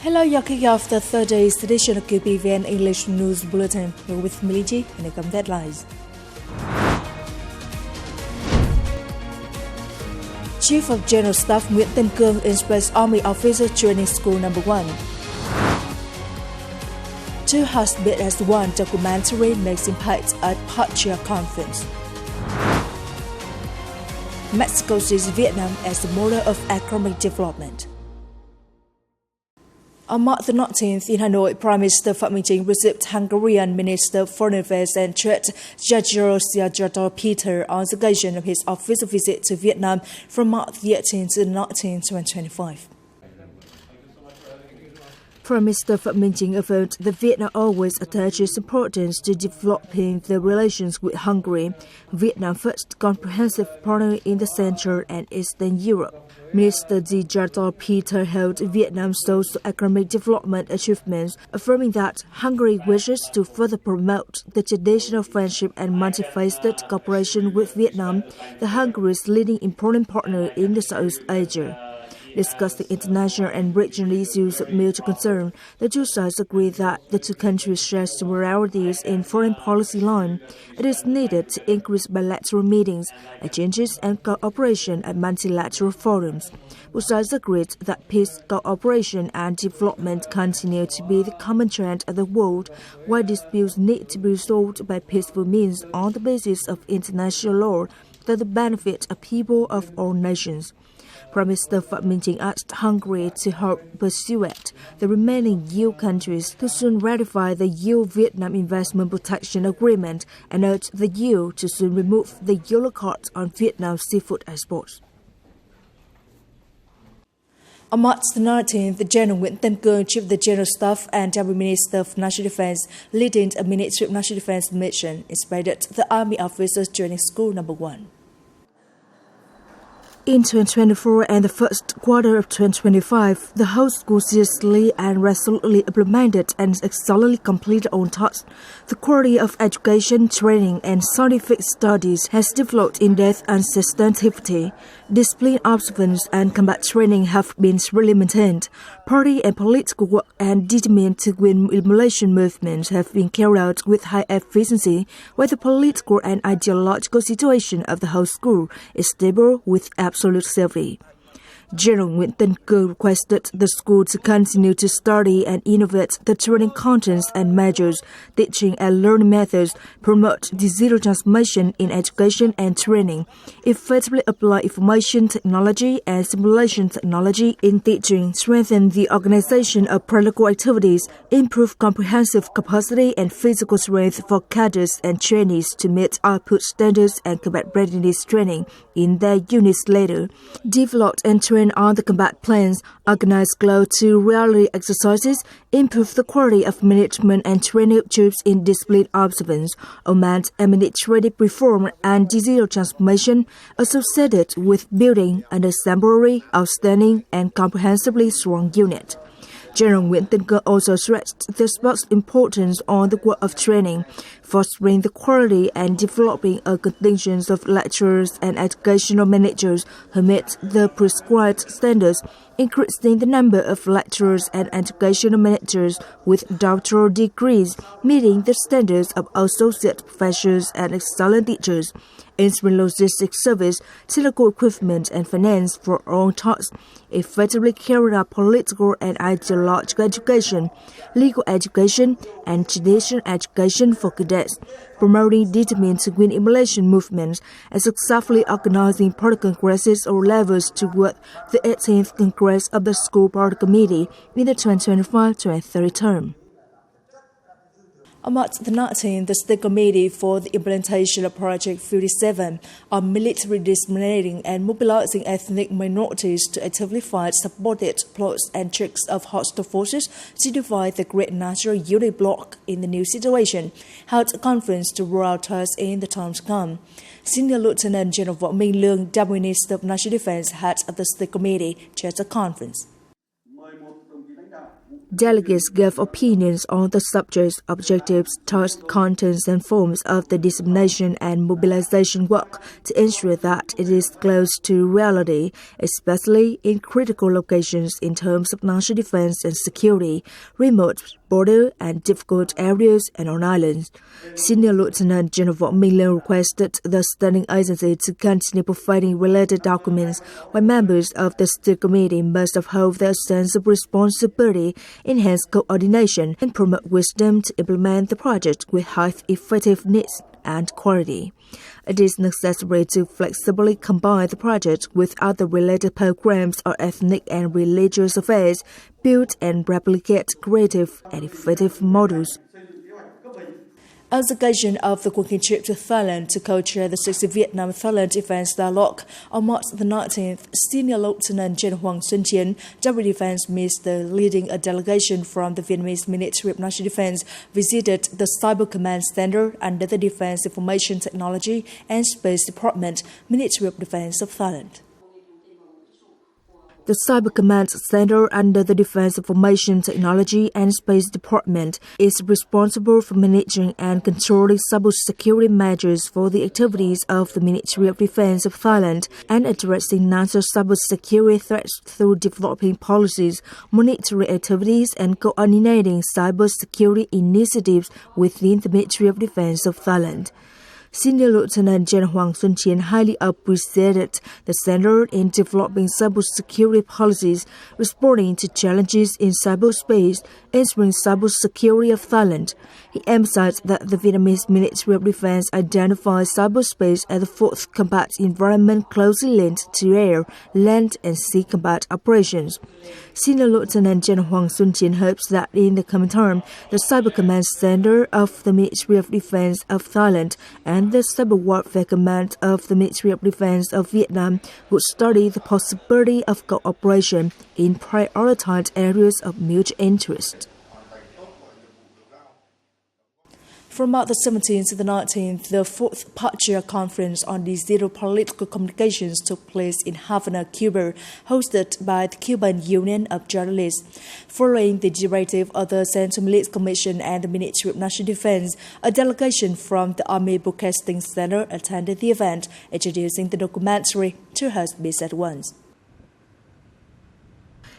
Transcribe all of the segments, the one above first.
Hello, you're kicking off the third day's edition of QPVN English News Bulletin. You're with Miliji and the come deadlines. Chief of General Staff Nguyễn Tân Cương inspects Army Officer Training School No. 1. Two Hearts Beat as One documentary makes impact at Partia Conference. Mexico sees Vietnam as the model of economic development. On March the 19th in Hanoi, Prime Minister Phạm Minh Chính received Hungarian Minister of Foreign Affairs and Trade Georgios Peter on the occasion of his official visit to Vietnam from March 18 to 19, 2025. Prime Minister Phạm Minh Chính affirmed that Vietnam always attaches importance to developing the relations with Hungary, Vietnam's first comprehensive partner in the Central and Eastern Europe. Minister Georgios Peter hailed Vietnam's socio-economic development achievements, affirming that Hungary wishes to further promote the traditional friendship and multifaceted cooperation with Vietnam, the Hungary's leading important partner in the Southeast Asia. Discussing international and regional issues of mutual concern, the two sides agree that the two countries share similarities in foreign policy line. It is needed to increase bilateral meetings, exchanges and cooperation at multilateral forums. Both sides agreed that peace, cooperation and development continue to be the common trend of the world, while disputes need to be resolved by peaceful means on the basis of international law for the benefit of people of all nations. Prime Minister Phạm Minh Chính asked Hungary to help persuade the remaining EU countries to soon ratify the EU-Vietnam Investment Protection Agreement and urged the EU to soon remove the yellow card on Vietnam's seafood exports. On March the 19th, General Nguyễn Tân Cương, Chief of the General Staff and Deputy Minister of National Defense, leading a Ministry of National Defense mission, inspected the Army Officers Training School No. 1. In 2024 and the first quarter of 2025, the whole school seriously and resolutely implemented and excellently completed on tasks. The quality of education, training, and scientific studies has developed in depth and sustainability. Discipline, observance, and combat training have been really maintained. Party and political work and determined to win elimination movements have been carried out with high efficiency, while the political and ideological situation of the whole school is stable with absolute safety. General Nguyễn Tân Cương requested the school to continue to study and innovate the training contents and measures, teaching and learning methods, promote digital transformation in education and training, effectively apply information technology and simulation technology in teaching, strengthen the organization of practical activities, improve comprehensive capacity and physical strength for cadets and trainees to meet output standards and combat readiness training in their units later, developed and trained on the combat plans, organized close to reality exercises, improve the quality of management and training of troops in discipline observance, augment administrative reform and digital transformation associated with building an exemplary, outstanding, and comprehensively strong unit. General Nguyễn Tân Cương also stressed the sport's importance on the work of training, fostering the quality and developing a contingent of lecturers and educational managers who meet the prescribed standards, increasing the number of lecturers and educational managers with doctoral degrees, meeting the standards of associate professors and excellent teachers, ensuring logistics service, technical equipment, and finance for all tasks, effectively carried out political and ideological education, legal education, and traditional education for cadets, promoting determined to win emulation movements, and successfully organizing party congresses or levels toward the 18th Congress of the School Party Committee in the 2025-2030 term. On March the 19th, the State Committee for the Implementation of Project 57 on military discriminating and mobilizing ethnic minorities to actively fight supported plots and tricks of hostile forces to divide the Great National Unity Bloc in the new situation, held a conference to roll out tasks in the time to come. Senior Lieutenant General Võ Minh Lương, Deputy Minister of National Defense, head of the State Committee, chaired the conference. Delegates gave opinions on the subjects, objectives, tasks, contents, and forms of the dissemination and mobilization work to ensure that it is close to reality, especially in critical locations in terms of national defense and security, remote, border, and difficult areas and on islands. Senior Lieutenant General Võ Minh Lương requested the standing agency to continue providing related documents, while members of the steering committee must uphold their sense of responsibility, enhance coordination, and promote wisdom to implement the project with high effectiveness and quality. It is necessary to flexibly combine the project with other related programs or ethnic and religious affairs, build and replicate creative and effective models. On the occasion of the working trip to Thailand to co-chair the 6th Vietnam-Thailand Defense Dialogue, on March the 19th, Senior Lieutenant General Hoàng Xuân Chiến, Deputy Defense Minister leading a delegation from the Vietnamese Ministry of National Defense, visited the Cyber Command Center under the Defense Information Technology and Space Department, Ministry of Defense of Thailand. The Cyber Command Center under the Defense Information Technology and Space Department is responsible for managing and controlling cybersecurity measures for the activities of the Ministry of Defense of Thailand and addressing national cybersecurity threats through developing policies, monitoring activities, and coordinating cybersecurity initiatives within the Ministry of Defense of Thailand. Senior Lieutenant General Hoàng Xuân Chiến highly appreciated the Center in developing cybersecurity policies, responding to challenges in cyberspace, ensuring cybersecurity of Thailand. He emphasized that the Vietnamese Ministry of Defense identifies cyberspace as the fourth combat environment closely linked to air, land, and sea combat operations. Senior Lieutenant General Hoàng Xuân Chiến hopes that in the coming term, the Cyber Command Center of the Ministry of Defense of Thailand and the Cyber Warfare Command of the Ministry of Defense of Vietnam would study the possibility of cooperation in prioritized areas of mutual interest. From March the 17th to the 19th, the 4th Partia Conference on Digital Political Communications took place in Havana, Cuba, hosted by the Cuban Union of Journalists. Following the directive of the Central Military Commission and the Ministry of National Defense, a delegation from the Army Broadcasting Center attended the event, introducing the documentary To Host Peace at Once.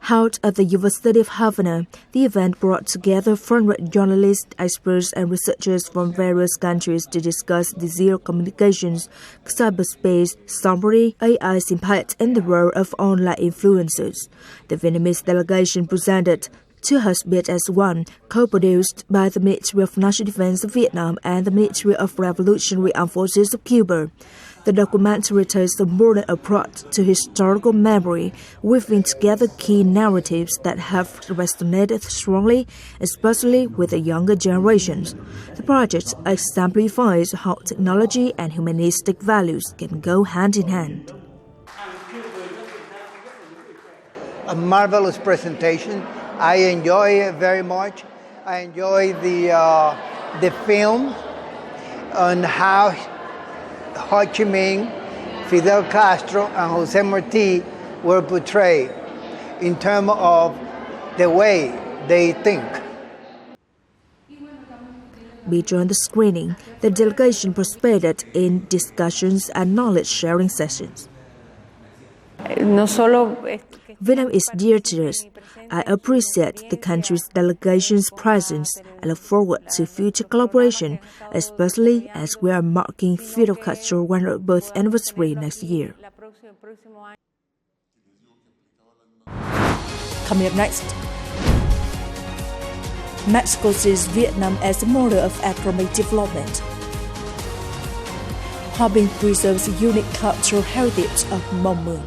Held at the University of Havana, the event brought together foreign journalists, experts, and researchers from various countries to discuss digital communications, cyberspace, sovereignty, AI's impact, and the role of online influencers. The Vietnamese delegation presented To Host Peace as One, co-produced by the Ministry of National Defense of Vietnam and the Ministry of Revolutionary Armed Forces of Cuba. The documentary takes a modern approach to historical memory, weaving together key narratives that have resonated strongly, especially with the younger generations. The project exemplifies how technology and humanistic values can go hand in hand. A marvelous presentation. I enjoy it very much. I enjoy the film on how Ho Chi Minh, Fidel Castro, and Jose Marti were portrayed in terms of the way they think. Beyond the screening, the delegation participated in discussions and knowledge-sharing sessions. Vietnam is dear to us. I appreciate the country's delegation's presence and look forward to future collaboration, especially as we are marking Fidel Castro's 100th birth anniversary next year. Coming up next, Mexico sees Vietnam as a model of economic development. Hòa Bình preserves the unique cultural heritage of Mông Mường.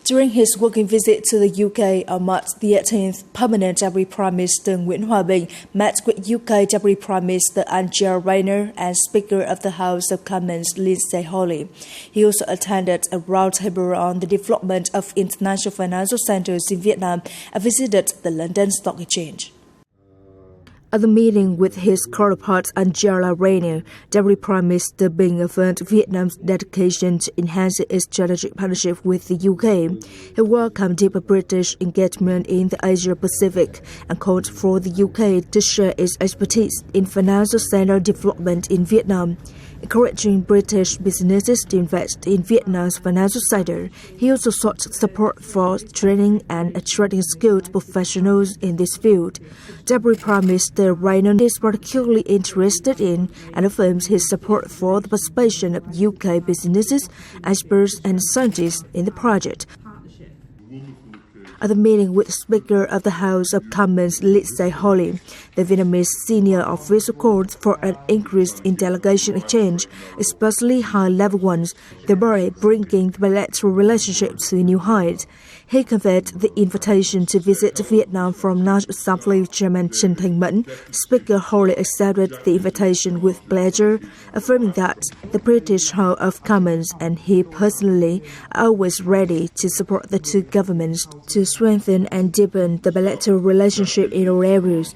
During his working visit to the UK on March the 18th, Permanent Deputy Prime Minister Nguyễn Hòa Bình met with UK Deputy Prime Minister Angela Rayner and Speaker of the House of Commons Lindsay Hoyle. He also attended a roundtable on the development of international financial centres in Vietnam and visited the London Stock Exchange. At the meeting with his counterpart Angela Rayner, Deputy Prime Minister BINH affirmed Vietnam's dedication to enhancing its strategic partnership with the UK. He welcomed deeper British engagement in the Asia-Pacific and called for the UK to share its expertise in financial sector development in Vietnam. Encouraging British businesses to invest in Vietnam's financial sector, he also sought support for training and attracting skilled professionals in this field. Deputy Prime Minister Rayner is particularly interested in and affirms his support for the participation of UK businesses, experts and scientists in the project. At the meeting with Speaker of the House of Commons Lindsay Hoyle, the Vietnamese senior official called for an increase in delegation exchange, especially high-level ones, thereby bringing the bilateral relationship to a new height. He conveyed the invitation to visit Vietnam from National Assembly Chairman Trần Thanh Mẫn. Speaker Hoyle accepted the invitation with pleasure, affirming that the British House of Commons and he personally are always ready to support the two governments to strengthen and deepen the bilateral relationship in all areas.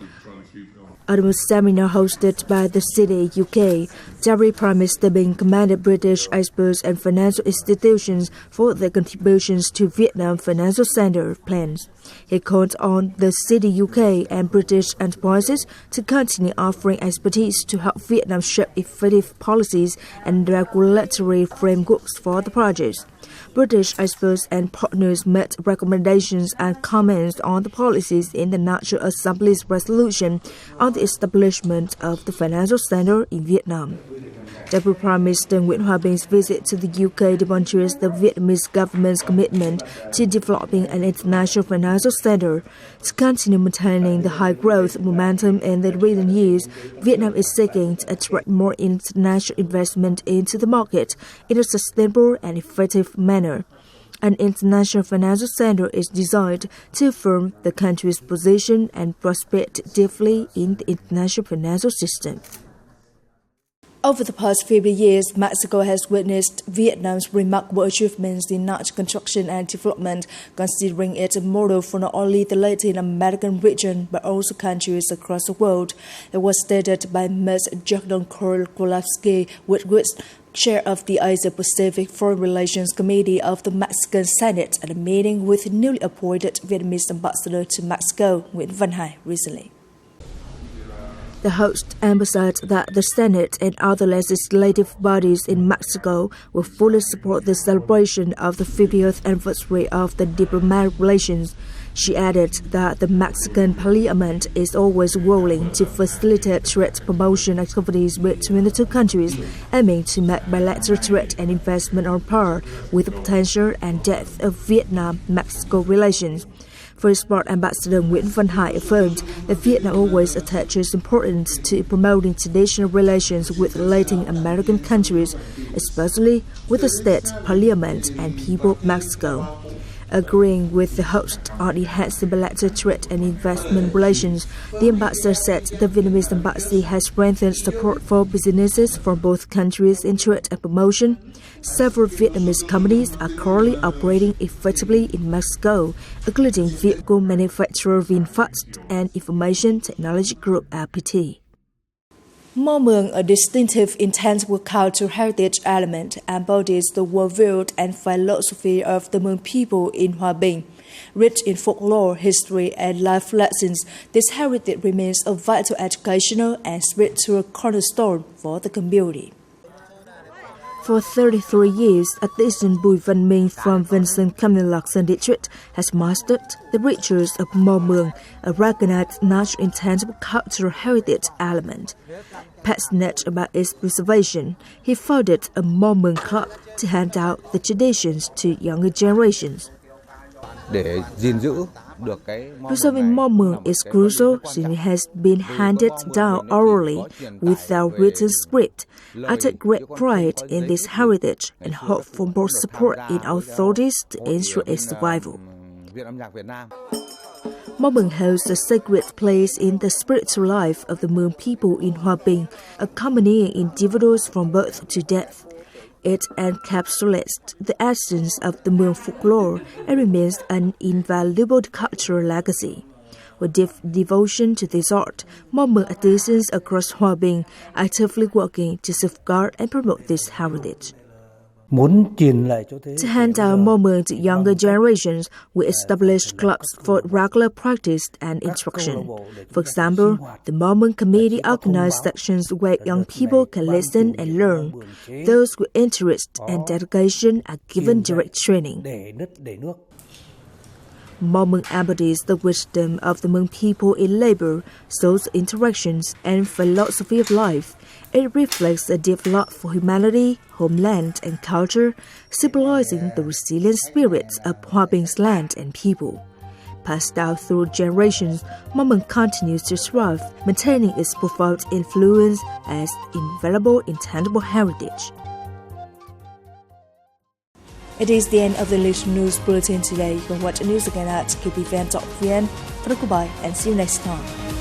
At a seminar hosted by the City, UK, Deputy Prime Minister BINH commended British experts and financial institutions for their contributions to Vietnam financial sector plans. He called on the City, UK and British enterprises to continue offering expertise to help Vietnam shape effective policies and regulatory frameworks for the projects. British experts and partners made recommendations and comments on the policies in the National Assembly's resolution on the establishment of the financial center in Vietnam. Deputy Prime Minister Nguyễn Hòa Bình visit to the UK demonstrates the Vietnamese government's commitment to developing an international financial center. To continue maintaining the high growth momentum in the recent years, Vietnam is seeking to attract more international investment into the market in a sustainable and effective manner. An international financial center is designed to affirm the country's position and prosper deeply in the international financial system. Over the past 50 years, Mexico has witnessed Vietnam's remarkable achievements in arch construction and development, considering it a model for not only the Latin American region but also countries across the world. It was stated by Ms. Jordan Kolovsky, chair of the Asia-Pacific Foreign Relations Committee of the Mexican Senate at a meeting with newly appointed Vietnamese ambassador to Mexico, Nguyễn Văn Hải, recently. The host emphasized that the Senate and other legislative bodies in Mexico will fully support the celebration of the 50th anniversary of the diplomatic relations. She added that the Mexican Parliament is always willing to facilitate trade promotion activities between the two countries, aiming to make bilateral trade and investment on par with the potential and depth of Vietnam-Mexico relations. For his part, Ambassador Nguyễn Văn Hải affirmed that Vietnam always attaches importance to promoting traditional relations with Latin American countries, especially with the state, parliament, and people of Mexico. Agreeing with the host on enhancing bilateral trade and investment relations, the ambassador said the Vietnamese embassy has strengthened support for businesses from both countries in trade and promotion. Several Vietnamese companies are currently operating effectively in Mexico, including vehicle manufacturer VinFast and Information Technology Group RPT. Mường, a distinctive intangible cultural heritage element, embodies the worldview and philosophy of the Mường people in Hòa Bình. Rich in folklore, history, and life lessons, this heritage remains a vital educational and spiritual cornerstone for the community. For 33 years, artisan Bùi Văn Minh from Vincent Camden district has mastered the rituals of Mường, a recognized national intangible cultural heritage element. Passionate about its preservation, he founded a Mường club to hand out the traditions to younger generations. Preserving Mường is crucial since it has been handed down orally without written script. I take great pride in this heritage and hope for more support in authorities to ensure its survival. Mường holds a sacred place in the spiritual life of the Mường people in Hòa Bình, accompanying individuals from birth to death. It encapsulates the essence of the Mường folklore and remains an invaluable cultural legacy. With devotion to this art, more Hmong artisans across Hòa Bình are actively working to safeguard and promote this heritage. To hand down more Hmong to younger generations, we established clubs for regular practice and instruction. For example, the Hmong committee organized sections where young people can listen and learn. Those with interest and dedication are given direct training. Hmong embodies the wisdom of the Hmong people in labor, social interactions, and philosophy of life. It reflects a deep love for humanity, homeland, and culture, symbolizing the resilient spirits of Hòa Bình land and people. Passed down through generations, Hmong continues to thrive, maintaining its profound influence as invaluable intangible heritage. It is the end of the news bulletin today. You can watch the news again at QPVN.vn. Goodbye and see you next time.